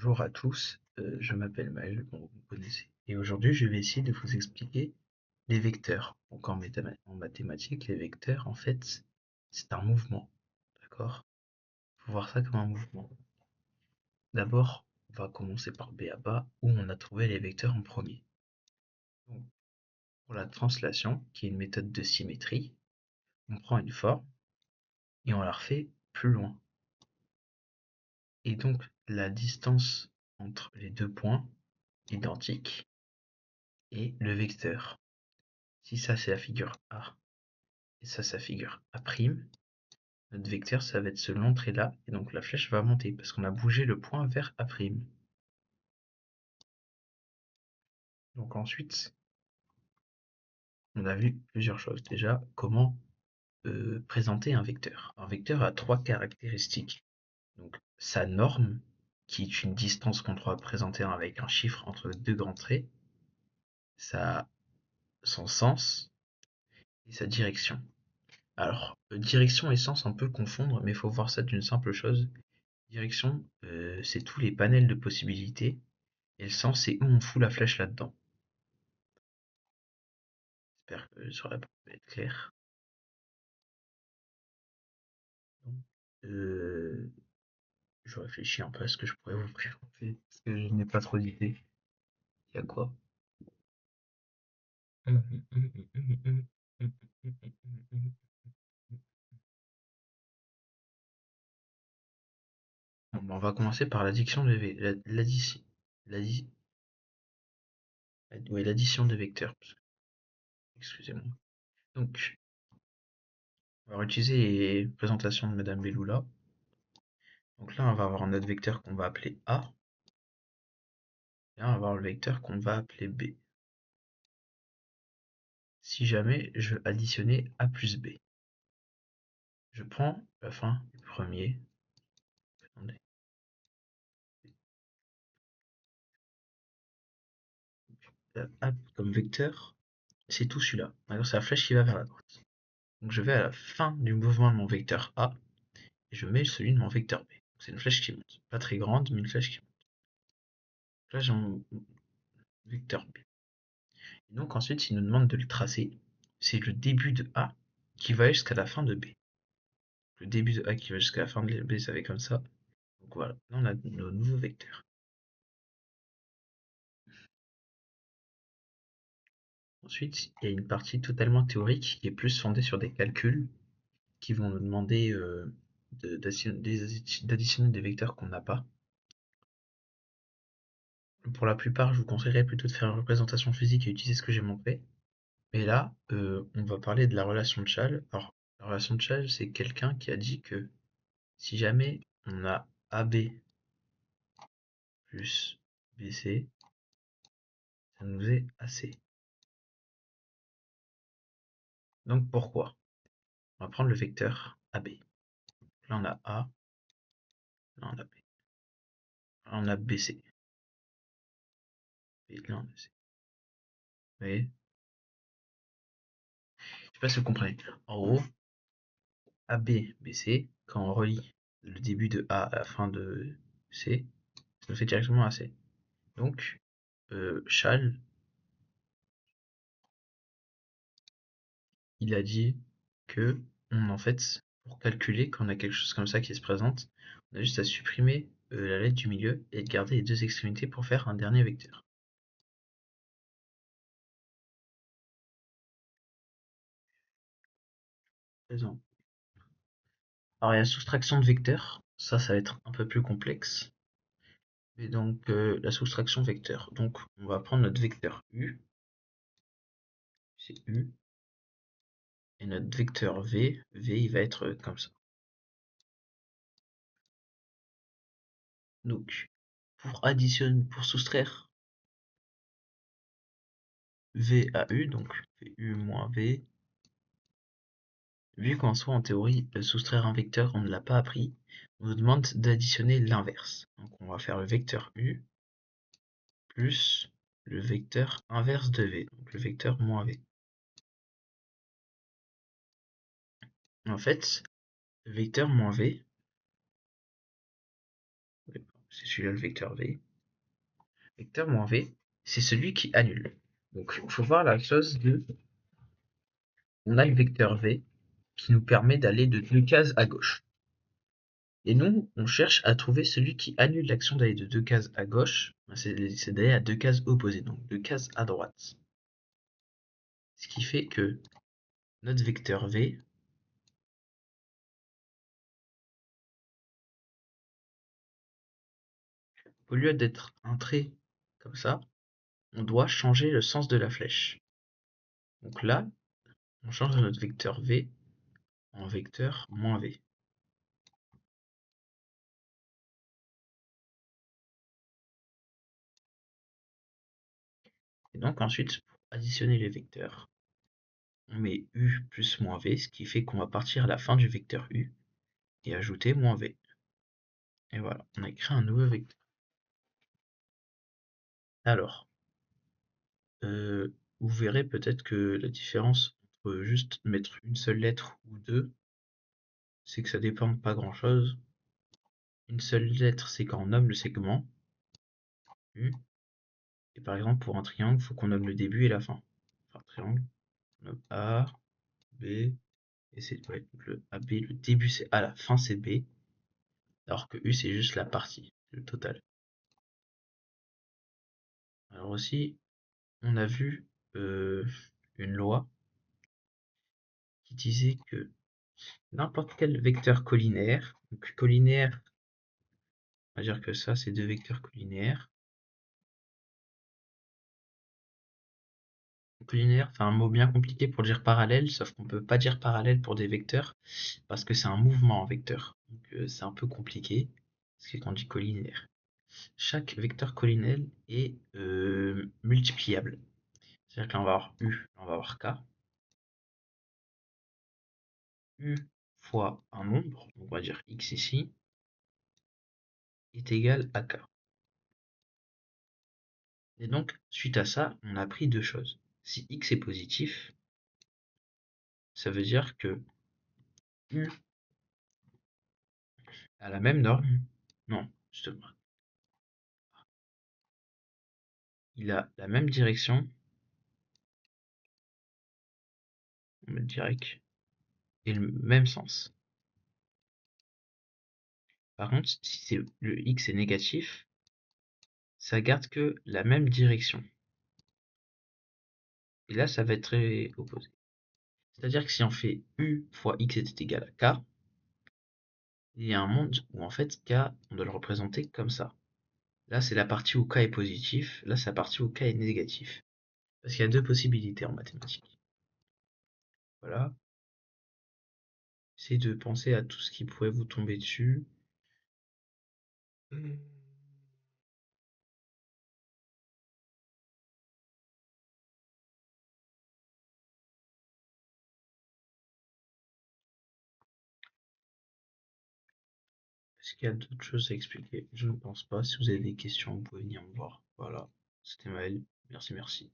Bonjour à tous, je m'appelle Maël, bon, vous me connaissez. Et aujourd'hui, je vais essayer de vous expliquer les vecteurs. Donc en mathématiques, les vecteurs, en fait, c'est un mouvement. D'accord? Il faut voir ça comme un mouvement. D'abord, on va commencer par B à bas, où on a trouvé les vecteurs en premier. Donc, pour la translation, qui est une méthode de symétrie, on prend une forme et on la refait plus loin. Et donc, la distance entre les deux points identiques est le vecteur. Si ça c'est la figure A et ça figure A', notre vecteur ça va être ce long trait là, et donc la flèche va monter parce qu'on a bougé le point vers A'. Donc ensuite, on a vu plusieurs choses. Déjà, comment présenter un vecteur. Un vecteur a trois caractéristiques. Donc sa norme, qui est une distance qu'on doit représenter avec un chiffre entre deux grands traits, son sens et sa direction. Alors, direction et sens, on peut confondre, mais il faut voir ça d'une simple chose. Direction, c'est tous les panels de possibilités, et le sens, c'est où on fout la flèche là-dedans. J'espère que ça va être clair. Donc, je réfléchis un peu à ce que je pourrais vous présenter, parce que je n'ai pas trop d'idées. Il y a quoi? Bon, on va commencer par l'addition l'addition, l'addition des vecteurs. Excusez-moi. Donc, on va utiliser les présentations de Madame Belloula. Donc là, on va avoir notre vecteur qu'on va appeler A, et là, on va avoir le vecteur qu'on va appeler B. Si jamais je veux additionner A plus B, je prends la fin du premier. Attendez. A comme vecteur, c'est tout celui-là. Alors c'est la flèche qui va vers la droite. Donc je vais à la fin du mouvement de mon vecteur A et je mets celui de mon vecteur B. C'est une flèche qui monte. Pas très grande, mais une flèche qui monte. Là j'ai mon vecteur B. Et donc ensuite il nous demande de le tracer. C'est le début de A qui va jusqu'à la fin de B. Le début de A qui va jusqu'à la fin de B, ça va comme ça. Donc voilà, là on a nos nouveaux vecteurs. Ensuite, il y a une partie totalement théorique qui est plus fondée sur des calculs qui vont nous demander d'additionner des vecteurs qu'on n'a pas. Pour la plupart, je vous conseillerais plutôt de faire une représentation physique et utiliser ce que j'ai montré. Mais là, on va parler de la relation de Chasles. Alors, la relation de Chasles, c'est quelqu'un qui a dit que si jamais on a AB plus BC, ça nous est AC. Donc pourquoi? On va prendre le vecteur AB. Là on a A, là on a B. Là on a BC. Et là on a C. Vous voyez? Je sais pas si vous comprenez. En gros, AB, BC, quand on relie le début de A à la fin de C, ça nous fait directement à C. Donc, Chasles, il a dit que, en fait, pour calculer, quand on a quelque chose comme ça qui se présente, on a juste à supprimer la lettre du milieu et garder les deux extrémités pour faire un dernier vecteur. Présent. Alors, il y a soustraction de vecteurs, ça va être un peu plus complexe. Et donc, la soustraction vecteur. Donc, on va prendre notre vecteur U, c'est U, et notre vecteur V, il va être comme ça. Donc, pour soustraire V à U, donc U moins V, vu qu'en soi, en théorie, soustraire un vecteur, on ne l'a pas appris, on nous demande d'additionner l'inverse. Donc, on va faire le vecteur U plus le vecteur inverse de V, donc le vecteur moins V. En fait, le vecteur moins V, c'est celui-là le vecteur V. Vecteur moins V, c'est celui qui annule. Donc il faut voir la chose de... On a le vecteur V qui nous permet d'aller de 2 cases à gauche. Et nous, on cherche à trouver celui qui annule l'action d'aller de 2 cases à gauche, c'est d'aller à 2 cases opposées, donc 2 cases à droite. Ce qui fait que notre vecteur V, au lieu d'être un trait comme ça, on doit changer le sens de la flèche. Donc là, on change notre vecteur V en vecteur moins V. Et donc ensuite, pour additionner les vecteurs, on met U plus moins V, ce qui fait qu'on va partir à la fin du vecteur U et ajouter moins V. Et voilà, on a créé un nouveau vecteur. Alors, vous verrez peut-être que la différence entre juste mettre une seule lettre ou deux, c'est que ça dépend de pas grand-chose. Une seule lettre, c'est quand on nomme le segment, U, et par exemple pour un triangle, il faut qu'on nomme le début et la fin. Enfin, triangle, on nomme A, B, et c'est ouais, le AB, le début c'est A, la fin c'est B, alors que U c'est juste la partie, le total. Alors aussi, on a vu une loi qui disait que n'importe quel vecteur collinaire, donc collinaire, on va dire que ça c'est deux vecteurs collinaires. Collinaire, c'est un mot bien compliqué pour dire parallèle, sauf qu'on peut pas dire parallèle pour des vecteurs, parce que c'est un mouvement en vecteur. Donc c'est un peu compliqué, parce que quand on dit collinaire. Chaque vecteur collinaire est multipliable. C'est-à-dire que là on va avoir U, on va avoir K. U fois un nombre, on va dire X ici, est égal à K. Et donc, suite à ça, on a appris deux choses. Si X est positif, ça veut dire que U a la même norme. Non, justement. Il a la même direction, on met direct, et le même sens. Par contre, si le X est négatif, ça garde que la même direction. Et là, ça va être très opposé. C'est-à-dire que si on fait U fois X est égal à K, il y a un monde où en fait K, on doit le représenter comme ça. Là, c'est la partie où K est positif, là, c'est la partie où K est négatif. Parce qu'il y a deux possibilités en mathématiques. Voilà. Essayez de penser à tout ce qui pourrait vous tomber dessus. Est-ce qu'il y a d'autres choses à expliquer? Je ne pense pas. Si vous avez des questions, vous pouvez venir me voir. Voilà. C'était Maël. Merci, merci.